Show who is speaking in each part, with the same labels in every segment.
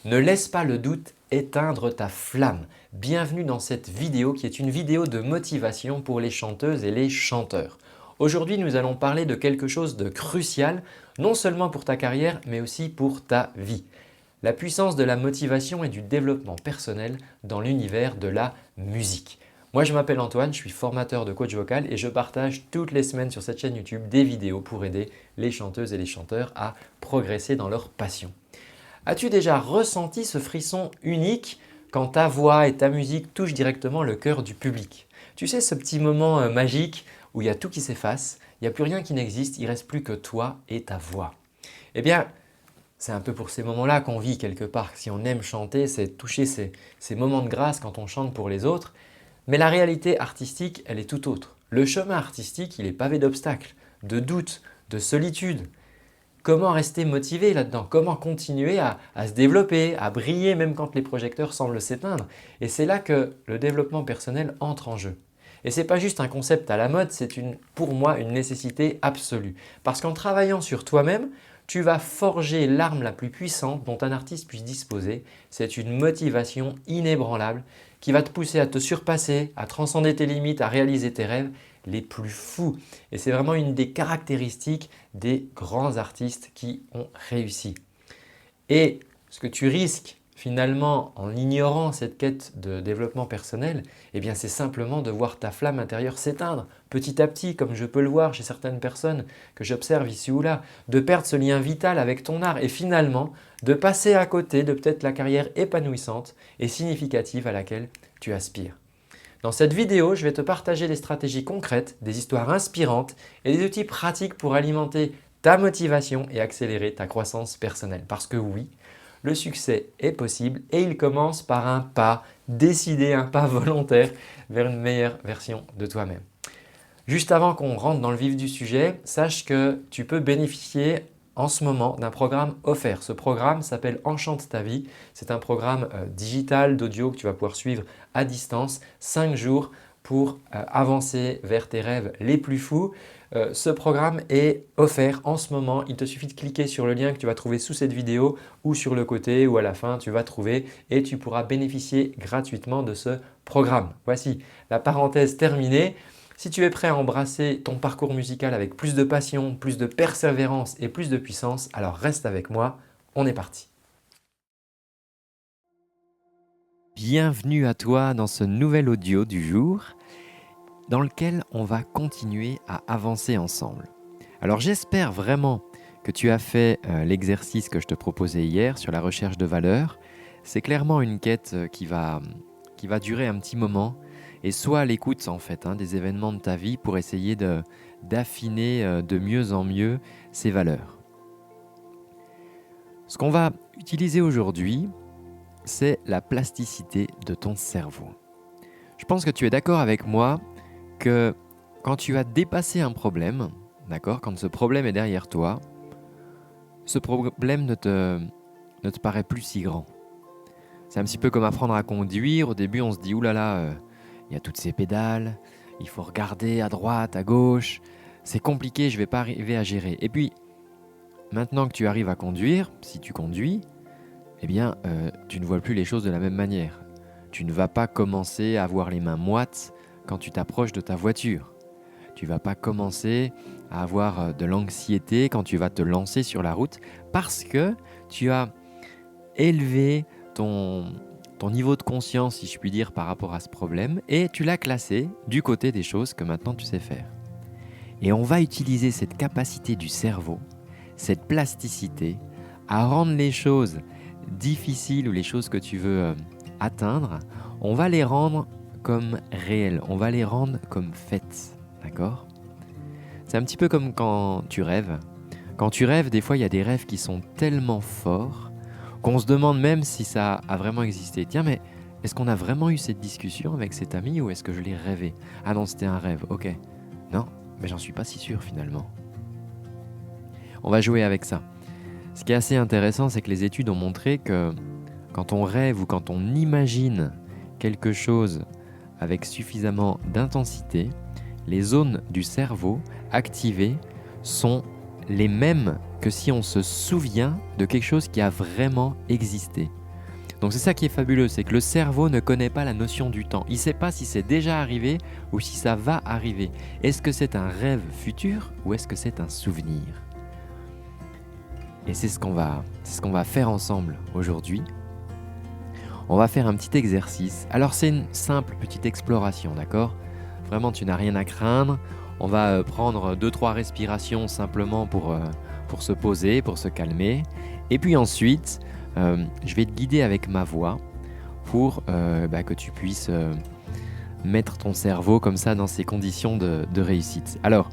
Speaker 1: Ne laisse pas le doute éteindre ta flamme. Bienvenue dans cette vidéo qui est une vidéo de motivation pour les chanteuses et les chanteurs. Aujourd'hui, nous allons parler de quelque chose de crucial, non seulement pour ta carrière, mais aussi pour ta vie. La puissance de la motivation et du développement personnel dans l'univers de la musique. Moi, je m'appelle Antoine, je suis formateur de coach vocal et je partage toutes les semaines sur cette chaîne YouTube des vidéos pour aider les chanteuses et les chanteurs à progresser dans leur passion. As-tu déjà ressenti ce frisson unique quand ta voix et ta musique touchent directement le cœur du public? Tu sais, ce petit moment magique où il y a tout qui s'efface, il n'y a plus rien qui n'existe, il ne reste plus que toi et ta voix. Eh bien, c'est un peu pour ces moments-là qu'on vit quelque part. Si on aime chanter, c'est toucher ces moments de grâce quand on chante pour les autres. Mais la réalité artistique, elle est tout autre. Le chemin artistique, il est pavé d'obstacles, de doutes, de solitude. Comment rester motivé là-dedans? Comment continuer à se développer, à briller même quand les projecteurs semblent s'éteindre? Et c'est là que le développement personnel entre en jeu. Et ce n'est pas juste un concept à la mode, c'est pour moi une nécessité absolue. Parce qu'en travaillant sur toi-même, tu vas forger l'arme la plus puissante dont un artiste puisse disposer. C'est une motivation inébranlable qui va te pousser à te surpasser, à transcender tes limites, à réaliser tes rêves les plus fous. Et c'est vraiment une des caractéristiques des grands artistes qui ont réussi. Et ce que tu risques finalement en ignorant cette quête de développement personnel, eh bien c'est simplement de voir ta flamme intérieure s'éteindre petit à petit, comme je peux le voir chez certaines personnes que j'observe ici ou là, de perdre ce lien vital avec ton art et finalement de passer à côté de peut-être la carrière épanouissante et significative à laquelle tu aspires. Dans cette vidéo, je vais te partager des stratégies concrètes, des histoires inspirantes et des outils pratiques pour alimenter ta motivation et accélérer ta croissance personnelle. Parce que oui, le succès est possible et il commence par un pas décidé, un pas volontaire vers une meilleure version de toi-même. Juste avant qu'on rentre dans le vif du sujet, sache que tu peux bénéficier en ce moment d'un programme offert. Ce programme s'appelle Enchante ta vie. C'est un programme digital d'audio que tu vas pouvoir suivre à distance, 5 jours pour avancer vers tes rêves les plus fous. Ce programme est offert en ce moment. Il te suffit de cliquer sur le lien que tu vas trouver sous cette vidéo ou sur le côté ou à la fin tu vas trouver et tu pourras bénéficier gratuitement de ce programme. Voici la parenthèse terminée. Si tu es prêt à embrasser ton parcours musical avec plus de passion, plus de persévérance et plus de puissance, alors reste avec moi, on est parti. Bienvenue à toi dans ce nouvel audio du jour dans lequel on va continuer à avancer ensemble. Alors j'espère vraiment que tu as fait l'exercice que je te proposais hier sur la recherche de valeur. C'est clairement une quête qui va durer un petit moment. Et sois à l'écoute en fait des événements de ta vie pour essayer d'affiner de mieux en mieux ces valeurs. Ce qu'on va utiliser aujourd'hui, c'est la plasticité de ton cerveau. Je pense que tu es d'accord avec moi que quand tu as dépassé un problème, d'accord, quand ce problème est derrière toi, ce problème ne te paraît plus si grand. C'est un petit peu comme apprendre à conduire. Au début, on se dit « Ouh là là, il y a toutes ces pédales, il faut regarder à droite, à gauche, c'est compliqué, je ne vais pas arriver à gérer. » Et puis, maintenant que tu arrives à conduire, si tu conduis, eh bien, tu ne vois plus les choses de la même manière. Tu ne vas pas commencer à avoir les mains moites quand tu t'approches de ta voiture. Tu ne vas pas commencer à avoir de l'anxiété quand tu vas te lancer sur la route parce que tu as élevé ton niveau de conscience, si je puis dire, par rapport à ce problème et tu l'as classé du côté des choses que maintenant tu sais faire. Et on va utiliser cette capacité du cerveau, cette plasticité, à rendre les choses difficiles ou les choses que tu veux atteindre, on va les rendre comme réelles, on va les rendre comme faites, d'accord ? C'est un petit peu comme quand tu rêves. Quand tu rêves, des fois, il y a des rêves qui sont tellement forts qu'on se demande même si ça a vraiment existé. Tiens, mais est-ce qu'on a vraiment eu cette discussion avec cet ami ou est-ce que je l'ai rêvé? Ah non, c'était un rêve, ok. Non, mais j'en suis pas si sûr finalement. On va jouer avec ça. Ce qui est assez intéressant, c'est que les études ont montré que quand on rêve ou quand on imagine quelque chose avec suffisamment d'intensité, les zones du cerveau activées sont les mêmes que si on se souvient de quelque chose qui a vraiment existé. Donc c'est ça qui est fabuleux, c'est que le cerveau ne connaît pas la notion du temps. Il ne sait pas si c'est déjà arrivé ou si ça va arriver. Est-ce que c'est un rêve futur ou est-ce que c'est un souvenir? Et c'est ce qu'on va faire ensemble aujourd'hui. On va faire un petit exercice. Alors c'est une simple petite exploration, d'accord? Vraiment, tu n'as rien à craindre. On va prendre 2-3 respirations simplement pour se poser, pour se calmer. Et puis ensuite, je vais te guider avec ma voix pour que tu puisses mettre ton cerveau comme ça dans ces conditions de réussite. Alors,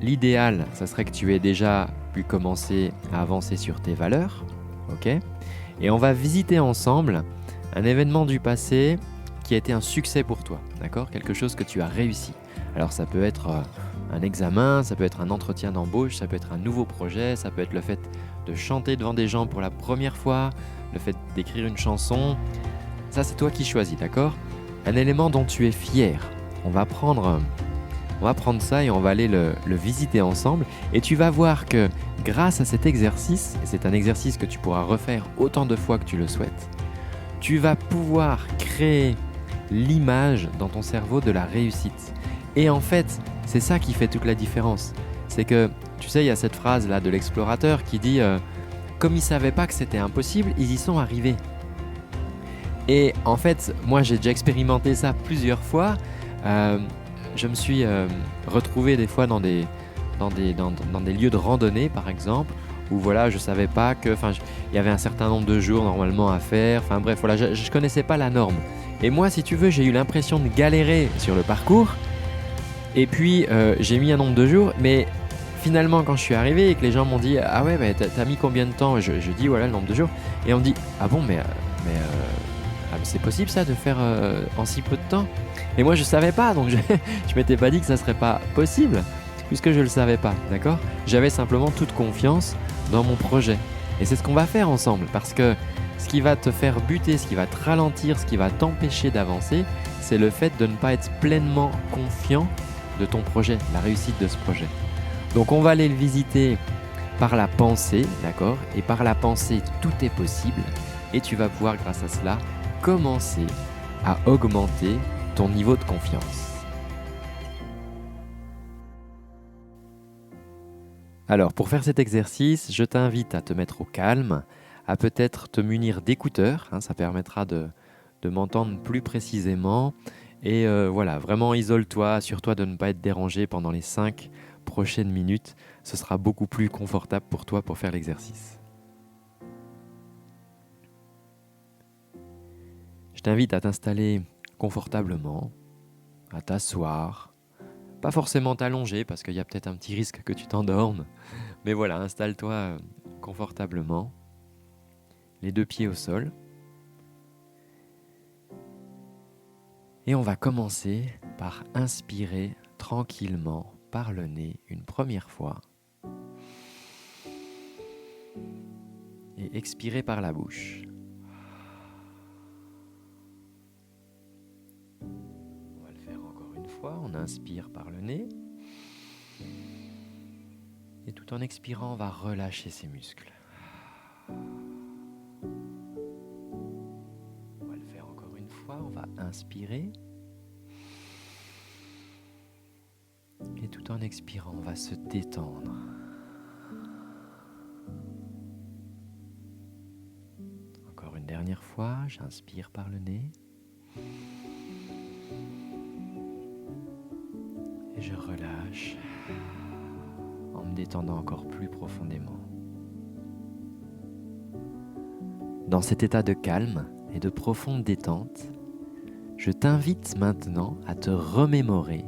Speaker 1: l'idéal, ça serait que tu aies déjà pu commencer à avancer sur tes valeurs. Ok ? Et on va visiter ensemble un événement du passé qui a été un succès pour toi, d'accord ? Quelque chose que tu as réussi. Alors ça peut être un examen, ça peut être un entretien d'embauche, ça peut être un nouveau projet, ça peut être le fait de chanter devant des gens pour la première fois, le fait d'écrire une chanson. Ça, c'est toi qui choisis, d'accord ? Un élément dont tu es fier. On va prendre ça et on va aller le visiter ensemble. Et tu vas voir que grâce à cet exercice, et c'est un exercice que tu pourras refaire autant de fois que tu le souhaites, tu vas pouvoir créer l'image dans ton cerveau de la réussite. Et en fait, c'est ça qui fait toute la différence. C'est que, tu sais, il y a cette phrase-là de l'explorateur qui dit comme ils ne savaient pas que c'était impossible, ils y sont arrivés. Et en fait, moi j'ai déjà expérimenté ça plusieurs fois. Je me suis retrouvé des fois dans des lieux de randonnée par exemple, où voilà, je savais pas que, il y avait un certain nombre de jours normalement à faire. Enfin bref, voilà, je connaissais pas la norme. Et moi, si tu veux, j'ai eu l'impression de galérer sur le parcours. Et puis j'ai mis un nombre de jours, mais finalement quand je suis arrivé et que les gens m'ont dit ah ouais, t'as mis combien de temps? Je dis voilà le nombre de jours. Et on me dit ah bon, mais c'est possible ça de faire en si peu de temps? Et moi je savais pas, donc je m'étais pas dit que ça serait pas possible, puisque je le savais pas, d'accord? J'avais simplement toute confiance dans mon projet. Et c'est ce qu'on va faire ensemble, parce que ce qui va te faire buter, ce qui va te ralentir, ce qui va t'empêcher d'avancer, c'est le fait de ne pas être pleinement confiant de ton projet, la réussite de ce projet. Donc on va aller le visiter par la pensée, d'accord? Et par la pensée, tout est possible. Et tu vas pouvoir, grâce à cela, commencer à augmenter ton niveau de confiance. Alors, pour faire cet exercice, je t'invite à te mettre au calme, à peut-être te munir d'écouteurs, ça permettra de m'entendre plus précisément. Et voilà, vraiment isole-toi, assure-toi de ne pas être dérangé pendant les 5 prochaines minutes. Ce sera beaucoup plus confortable pour toi pour faire l'exercice. Je t'invite à t'installer confortablement, à t'asseoir, pas forcément t'allonger parce qu'il y a peut-être un petit risque que tu t'endormes, mais voilà, installe-toi confortablement, les 2 pieds au sol. Et on va commencer par inspirer tranquillement par le nez une première fois et expirer par la bouche. On va le faire encore une fois, on inspire par le nez et tout en expirant, on va relâcher ses muscles. On va le faire encore une fois, on va inspirer. Et tout en expirant, on va se détendre. Encore une dernière fois, j'inspire par le nez. Et je relâche en me détendant encore plus profondément. Dans cet état de calme et de profonde détente, je t'invite maintenant à te remémorer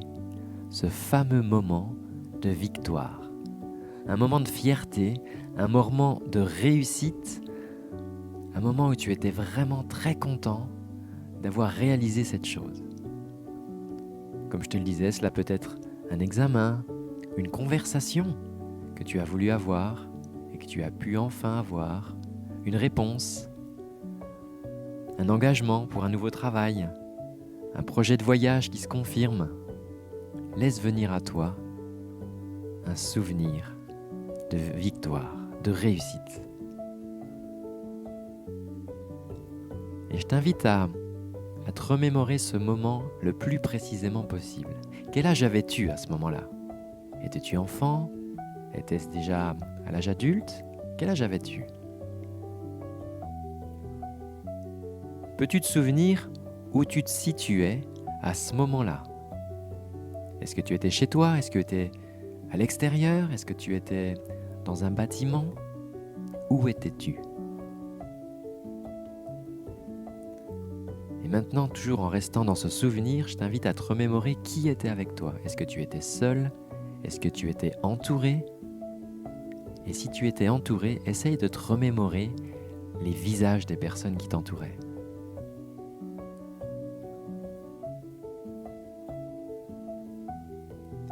Speaker 1: ce fameux moment de victoire. Un moment de fierté, un moment de réussite, un moment où tu étais vraiment très content d'avoir réalisé cette chose. Comme je te le disais, cela peut être un examen, une conversation que tu as voulu avoir et que tu as pu enfin avoir, une réponse, un engagement pour un nouveau travail, un projet de voyage qui se confirme. Laisse venir à toi un souvenir de victoire, de réussite. Et je t'invite à te remémorer ce moment le plus précisément possible. Quel âge avais-tu à ce moment-là? Étais-tu enfant? Était-ce déjà à l'âge adulte? Quel âge avais-tu? Peux-tu te souvenir où tu te situais à ce moment-là? Est-ce que tu étais chez toi? Est-ce que tu étais à l'extérieur? Est-ce que tu étais dans un bâtiment? Où étais-tu? Et maintenant, toujours en restant dans ce souvenir, je t'invite à te remémorer qui était avec toi. Est-ce que tu étais seul? Est-ce que tu étais entouré? Et si tu étais entouré, essaye de te remémorer les visages des personnes qui t'entouraient.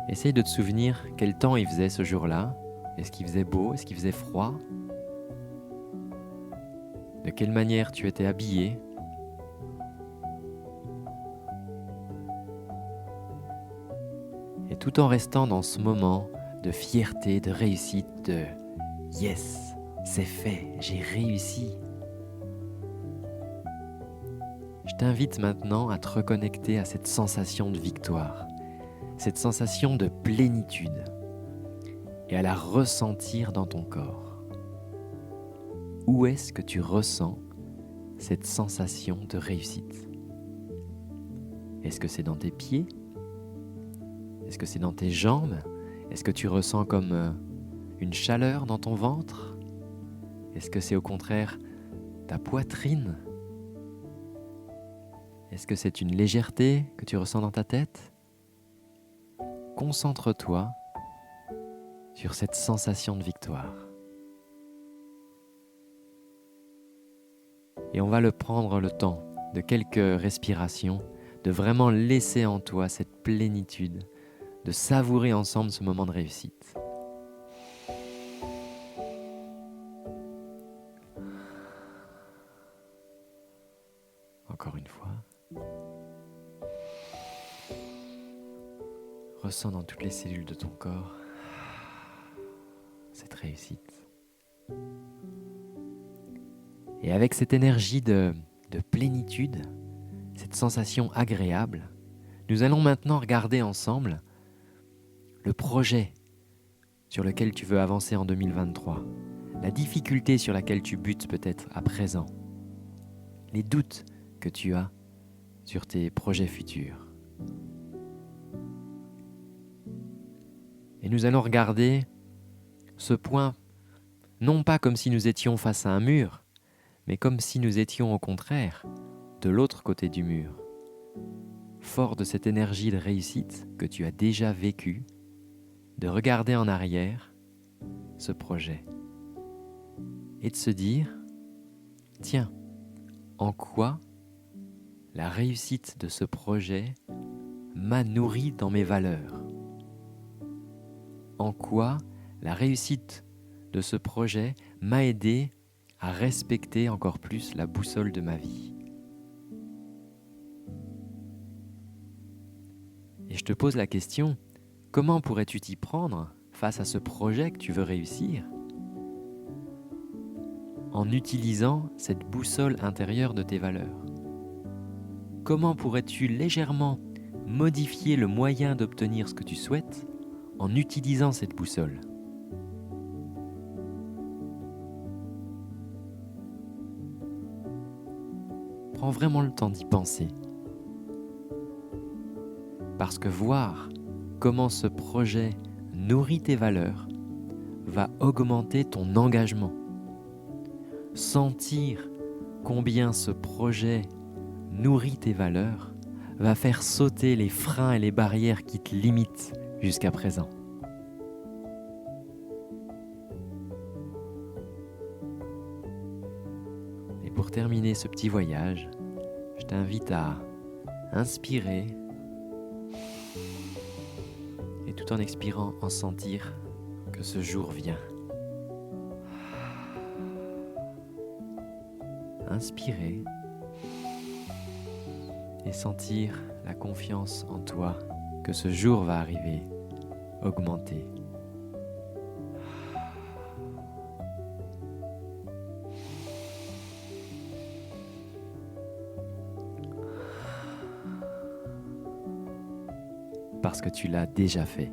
Speaker 1: Essaye de te souvenir quel temps il faisait ce jour-là. Est-ce qu'il faisait beau? Est-ce qu'il faisait froid? De quelle manière tu étais habillé? Et tout en restant dans ce moment de fierté, de réussite, de « Yes, c'est fait, j'ai réussi ». Je t'invite maintenant à te reconnecter à cette sensation de victoire, cette sensation de plénitude et à la ressentir dans ton corps. Où est-ce que tu ressens cette sensation de réussite? Est-ce que c'est dans tes pieds? Est-ce que c'est dans tes jambes? Est-ce que tu ressens comme une chaleur dans ton ventre? Est-ce que c'est au contraire ta poitrine? Est-ce que c'est une légèreté que tu ressens dans ta tête? Concentre-toi sur cette sensation de victoire. Et on va prendre le temps de quelques respirations, de vraiment laisser en toi cette plénitude, de savourer ensemble ce moment de réussite. Encore une fois. Ressens dans toutes les cellules de ton corps cette réussite. Et avec cette énergie de plénitude, cette sensation agréable, nous allons maintenant regarder ensemble le projet sur lequel tu veux avancer en 2023, la difficulté sur laquelle tu butes peut-être à présent, les doutes que tu as sur tes projets futurs. Et nous allons regarder ce point, non pas comme si nous étions face à un mur, mais comme si nous étions au contraire de l'autre côté du mur, fort de cette énergie de réussite que tu as déjà vécue, de regarder en arrière ce projet et de se dire, tiens, en quoi la réussite de ce projet m'a nourri dans mes valeurs? En quoi la réussite de ce projet m'a aidé à respecter encore plus la boussole de ma vie? Et je te pose la question, comment pourrais-tu t'y prendre face à ce projet que tu veux réussir en utilisant cette boussole intérieure de tes valeurs? Comment pourrais-tu légèrement modifier le moyen d'obtenir ce que tu souhaites en utilisant cette boussole? Prends vraiment le temps d'y penser. Parce que voir comment ce projet nourrit tes valeurs va augmenter ton engagement. Sentir combien ce projet nourrit tes valeurs va faire sauter les freins et les barrières qui te limitent jusqu'à présent. Et pour terminer ce petit voyage, je t'invite à inspirer et tout en expirant, en sentir que ce jour vient. Inspirer et sentir la confiance en toi que ce jour va arriver, augmenter. parce que tu l'as déjà fait.